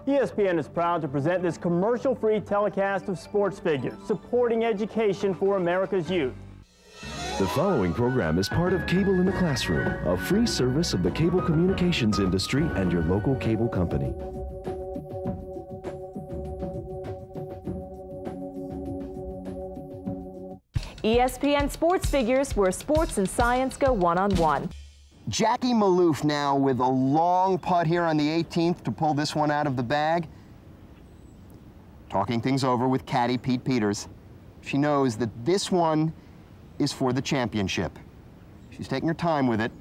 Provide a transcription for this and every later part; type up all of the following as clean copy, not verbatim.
ESPN is proud to present this commercial-free telecast of Sports Figures, supporting education for America's youth. The following program is part of Cable in the Classroom, a free service of the cable communications industry and your local cable company. ESPN Sports Figures, where sports and science go one-on-one. Jackie Maloof now with a long putt here on the 18th to pull this one out of the bag. Talking things over with caddy Pete Peters. She knows that this one is for the championship. She's taking her time with it.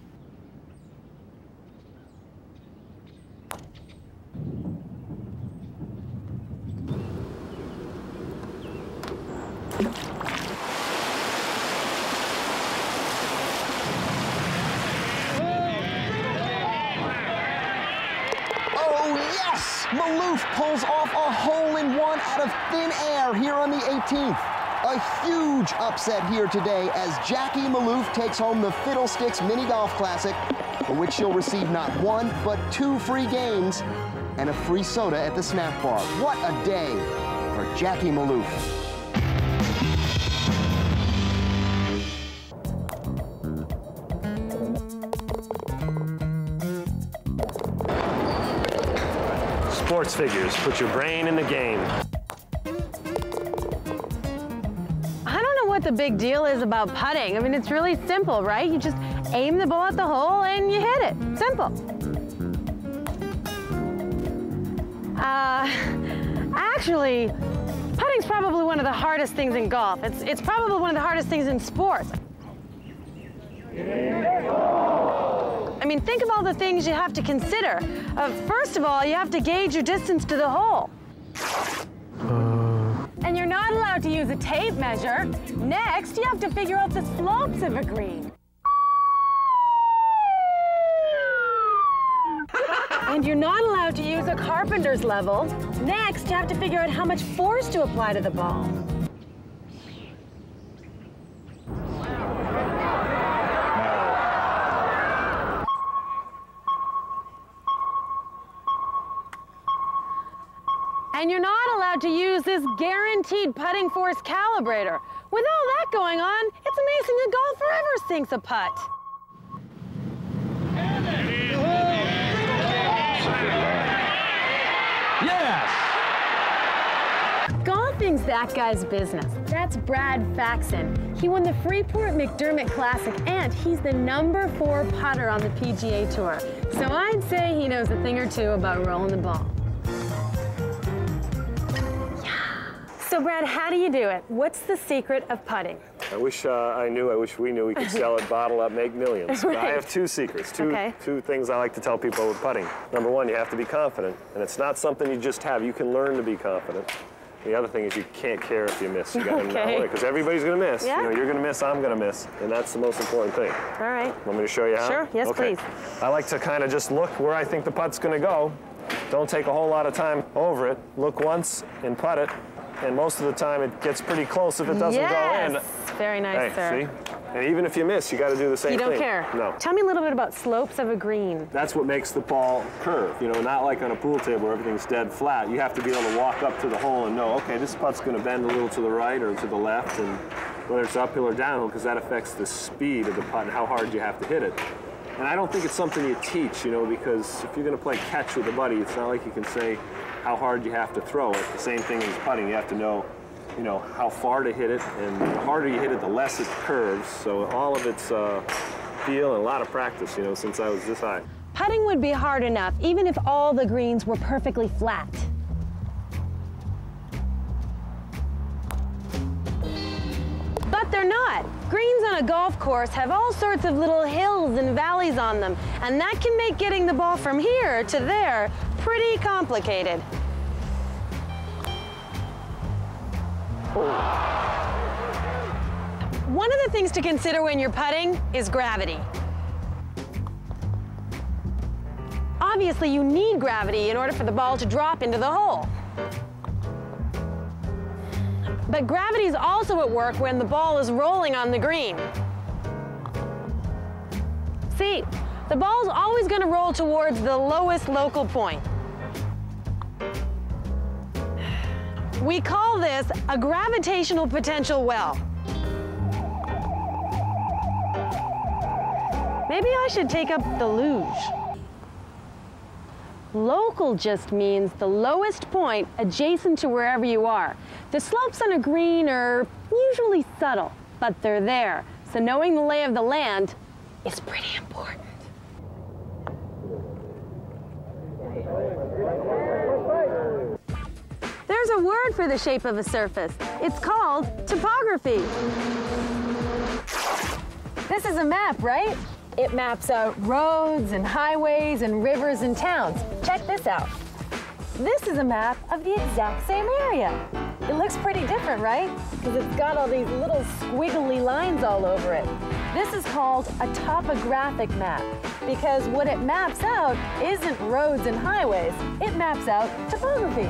Maloof pulls off a hole-in-one out of thin air here on the 18th. A huge upset here today as Jackie Maloof takes home the Fiddlesticks Mini Golf Classic, for which she'll receive not one, but 2 free games and a free soda at the snack bar. What a day for Jackie Maloof. Sports Figures, put your brain in the game. I don't know what the big deal is about putting. I mean, it's really simple, right? You just aim the ball at the hole and you hit it. Simple. Actually, putting's probably one of the hardest things in golf. It's probably one of the hardest things in sports. I mean, think of all the things you have to consider. First of all, you have to gauge your distance to the hole. And you're not allowed to use a tape measure. Next, you have to figure out the slopes of a green. And you're not allowed to use a carpenter's level. Next, you have to figure out how much force to apply to the ball. And you're not allowed to use this guaranteed putting force calibrator. With all that going on, it's amazing that golf forever sinks a putt. Yes! Golfing's that guy's business. That's Brad Faxon. He won the Freeport McDermott Classic, and he's the #4 putter on the PGA Tour. So I'd say he knows a thing or two about rolling the ball. So Brad, how do you do it? What's the secret of putting? I wish I knew. I wish we knew we could sell it, bottle up, make millions. But I have 2 secrets, two things I like to tell people with putting. Number 1, you have to be confident, and it's not something you just have. You can learn to be confident. The other thing is you can't care if you miss. You got to know it, because everybody's going to miss. Yeah. You know, you're going to miss, I'm going to miss, and that's the most important thing. All right. Want me to show you how? Sure. Yes, okay. please. I like to kind of just look where I think the putt's going to go. Don't take a whole lot of time over it. Look once and putt it. And most of the time it gets pretty close if it doesn't go in. Very nice, sir. See? And even if you miss, you got to do the same thing. You don't care? No. Tell me a little bit about slopes of a green. That's what makes the ball curve. You know, not like on a pool table where everything's dead flat. You have to be able to walk up to the hole and know, okay, this putt's going to bend a little to the right or to the left, and whether it's uphill or downhill, because that affects the speed of the putt and how hard you have to hit it. And I don't think it's something you teach, you know, because if you're going to play catch with a buddy, it's not like you can say how hard you have to throw it. The same thing as putting. You have to know, you know, how far to hit it, and the harder you hit it, the less it curves. So all of it's feel and a lot of practice, you know, since I was this high. Putting would be hard enough, even if all the greens were perfectly flat. But they're not. Greens on a golf course have all sorts of little hills and valleys on them, and that can make getting the ball from here to there pretty complicated. One of the things to consider when you're putting is gravity. Obviously, you need gravity in order for the ball to drop into the hole. But gravity is also at work when the ball is rolling on the green. See, the ball's always going to roll towards the lowest local point. We call this a gravitational potential well. Maybe I should take up the luge. Local just means the lowest point adjacent to wherever you are. The slopes on a green are usually subtle, but they're there. So knowing the lay of the land is pretty important. There's a word for the shape of a surface. It's called topography. This is a map, right? It maps out roads and highways and rivers and towns. Check this out. This is a map of the exact same area. It looks pretty different, right? Because it's got all these little squiggly lines all over it. This is called a topographic map because what it maps out isn't roads and highways. It maps out topography.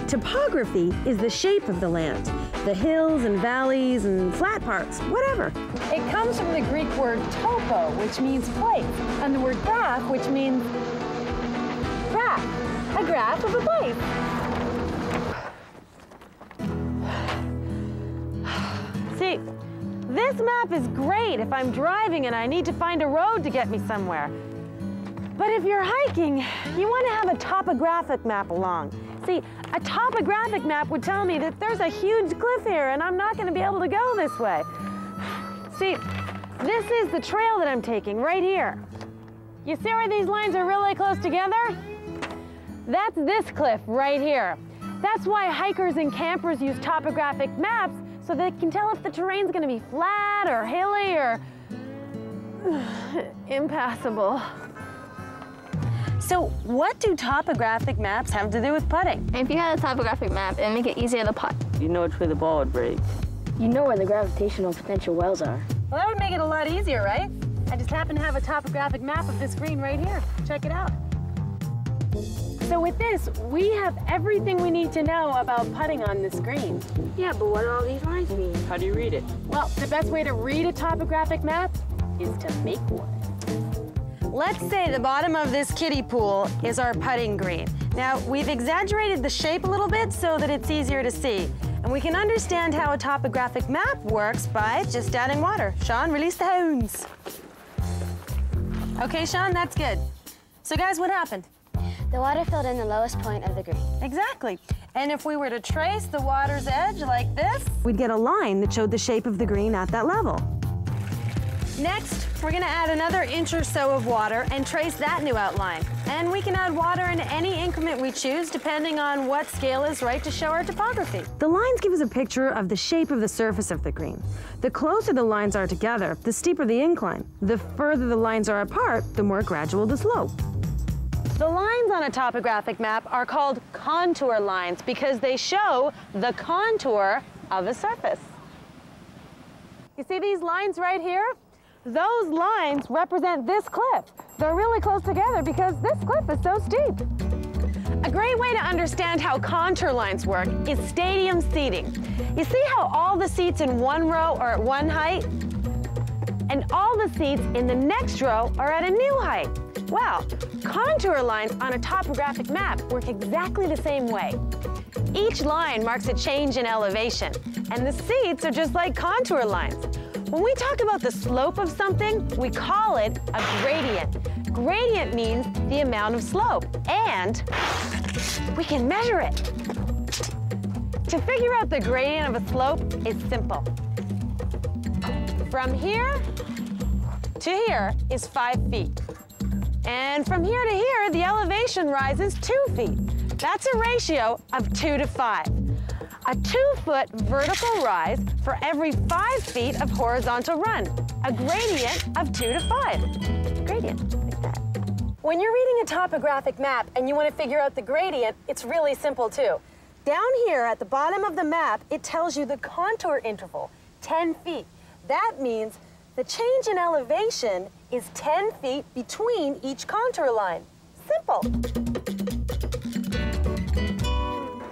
Topography is the shape of the land, the hills and valleys and flat parts, whatever. It comes from the Greek word topo, which means place, and the word graph, which means graph, a graph of a place. See, this map is great if I'm driving and I need to find a road to get me somewhere. But if you're hiking, you want to have a topographic map along. See, a topographic map would tell me that there's a huge cliff here and I'm not going to be able to go this way. See, this is the trail that I'm taking right here. You see where these lines are really close together? That's this cliff right here. That's why hikers and campers use topographic maps so they can tell if the terrain's going to be flat or hilly or impassable. So what do topographic maps have to do with putting? If you had a topographic map, it'd make it easier to putt. You know which way the ball would break. You know where the gravitational potential wells are. Well, that would make it a lot easier, right? I just happen to have a topographic map of this green right here. Check it out. So with this, we have everything we need to know about putting on this green. Yeah, but what do all these lines mean? How do you read it? Well, the best way to read a topographic map is to make one. Let's say the bottom of this kiddie pool is our putting green. Now, we've exaggerated the shape a little bit so that it's easier to see. And we can understand how a topographic map works by just adding water. Sean, release the hounds. Okay, Sean, that's good. So guys, what happened? The water filled in the lowest point of the green. Exactly. And if we were to trace the water's edge like this, we'd get a line that showed the shape of the green at that level. Next, we're gonna add another inch or so of water and trace that new outline. And we can add water in any increment we choose, depending on what scale is right to show our topography. The lines give us a picture of the shape of the surface of the green. The closer the lines are together, the steeper the incline. The further the lines are apart, the more gradual the slope. The lines on a topographic map are called contour lines because they show the contour of a surface. You see these lines right here? Those lines represent this cliff. They're really close together because this cliff is so steep. A great way to understand how contour lines work is stadium seating. You see how all the seats in one row are at one height? And all the seats in the next row are at a new height. Well, contour lines on a topographic map work exactly the same way. Each line marks a change in elevation, and the seats are just like contour lines. When we talk about the slope of something, we call it a gradient. Gradient means the amount of slope, and we can measure it. To figure out the gradient of a slope is simple. From here to here is 5 feet. And from here to here, the elevation rises 2 feet. That's a ratio of 2 to 5. A 2-foot vertical rise for every 5 feet of horizontal run. A gradient of 2 to 5. Gradient, like that. When you're reading a topographic map and you want to figure out the gradient, it's really simple too. Down here at the bottom of the map, it tells you the contour interval, 10 feet. That means the change in elevation is 10 feet between each contour line. Simple.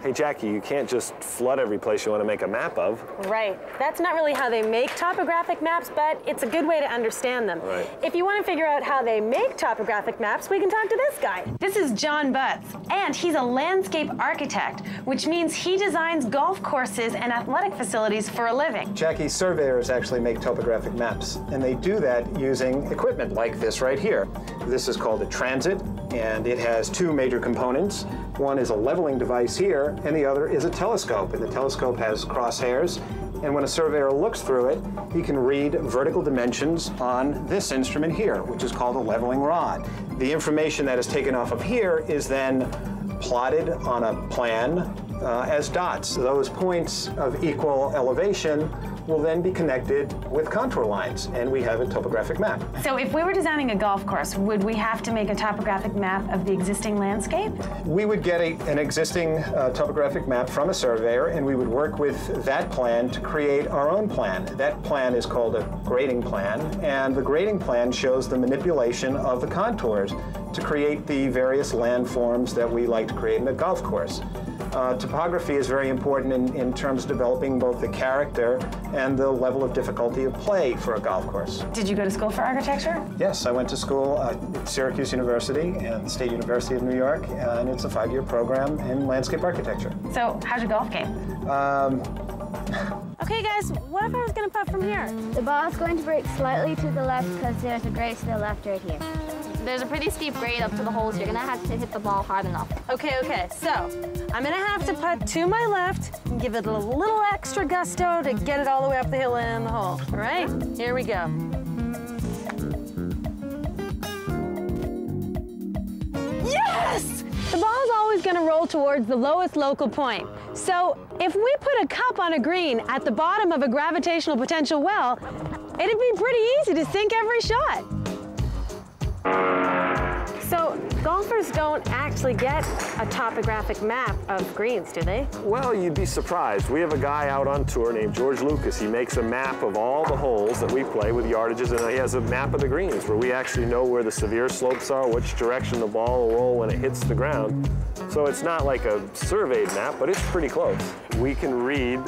Hey, hey, Jackie, you can't just flood every place you want to make a map of. Right. That's not really how they make topographic maps, but it's a good way to understand them. Right. If you want to figure out how they make topographic maps, we can talk to this guy. This is John Butts, and he's a landscape architect, which means he designs golf courses and athletic facilities for a living. Jackie, surveyors actually make topographic maps, and they do that using equipment like this right here. This is called a transit, and it has two major components. One is a leveling device here, and the other is a telescope. And the telescope has crosshairs, and when a surveyor looks through it, he can read vertical dimensions on this instrument here, which is called a leveling rod. The information that is taken off of here is then plotted on a plan as dots. Those points of equal elevation will then be connected with contour lines, and we have a topographic map. So if we were designing a golf course, would we have to make a topographic map of the existing landscape? We would get an existing topographic map from a surveyor, and we would work with that plan to create our own plan. That plan is called a grading plan, and the grading plan shows the manipulation of the contours to create the various landforms that we like to create in a golf course. Topography is very important in terms of developing both the character and the level of difficulty of play for a golf course. Did you go to school for architecture? Yes, I went to school at Syracuse University and the State University of New York, and it's a 5-year program in landscape architecture. So how's your golf game? Okay guys, what if I was going to putt from here? The ball's going to break slightly to the left because there's a grade to the left right here. There's a pretty steep grade up to the holes. You're gonna have to hit the ball hard enough. Okay, so I'm gonna have to putt to my left and give it a little extra gusto to get it all the way up the hill and in the hole. All right, here we go. Yes! The ball's always gonna roll towards the lowest local point. So if we put a cup on a green at the bottom of a gravitational potential well, it'd be pretty easy to sink every shot. So golfers don't actually get a topographic map of greens, do they? Well, you'd be surprised. We have a guy out on tour named George Lucas. He makes a map of all the holes that we play with yardages, and he has a map of the greens where we actually know where the severe slopes are, which direction the ball will roll when it hits the ground. So it's not like a surveyed map, but it's pretty close. We can read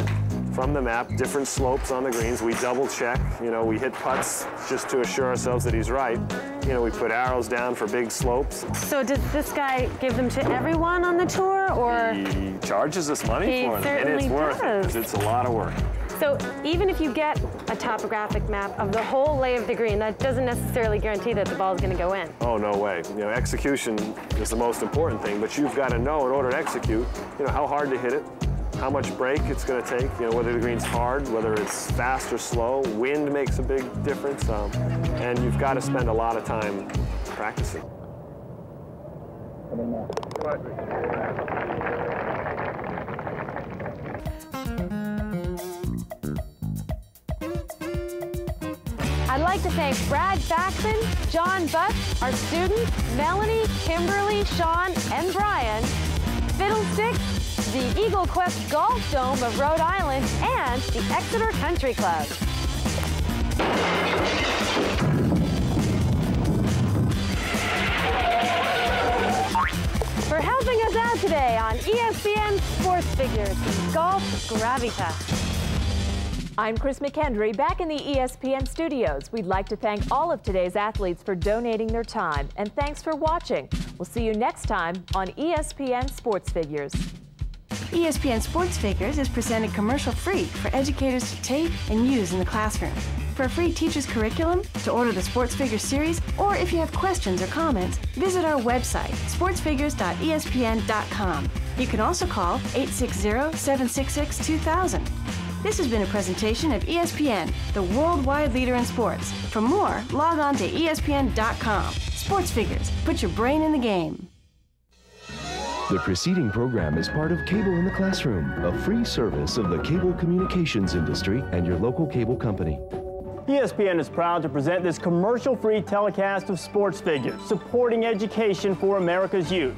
from the map different slopes on the greens. We double check, we hit putts just to assure ourselves that he's right. We put arrows down for big slopes. So does this guy give them to everyone on the tour, or? He charges us money for them, and it's worth it because it's a lot of work. So even if you get a topographic map of the whole lay of the green, that doesn't necessarily guarantee that the ball's going to go in. Oh, no way. Execution is the most important thing, but you've got to know in order to execute, how hard to hit it, how much break it's going to take, whether the green's hard, whether it's fast or slow. Wind makes a big difference, and you've got to spend a lot of time practicing. I'd like to thank Brad Faxon, John Butts, our students, Melanie, Kimberly, Sean, and Brian, Fiddlesticks, the Eagle Quest Golf Dome of Rhode Island, and the Exeter Country Club. For helping us out today on ESPN Sports Figures, Golf Gravitas. I'm Chris McKendry, back in the ESPN studios. We'd like to thank all of today's athletes for donating their time, and thanks for watching. We'll see you next time on ESPN Sports Figures. ESPN Sports Figures is presented commercial-free for educators to take and use in the classroom. For a free teacher's curriculum, to order the Sports Figures series, or if you have questions or comments, visit our website, sportsfigures.espn.com. You can also call 860-766-2000. This has been a presentation of ESPN, the worldwide leader in sports. For more, log on to espn.com. Sports Figures, put your brain in the game. The preceding program is part of Cable in the Classroom, a free service of the cable communications industry and your local cable company. ESPN is proud to present this commercial-free telecast of Sports Figures, supporting education for America's youth.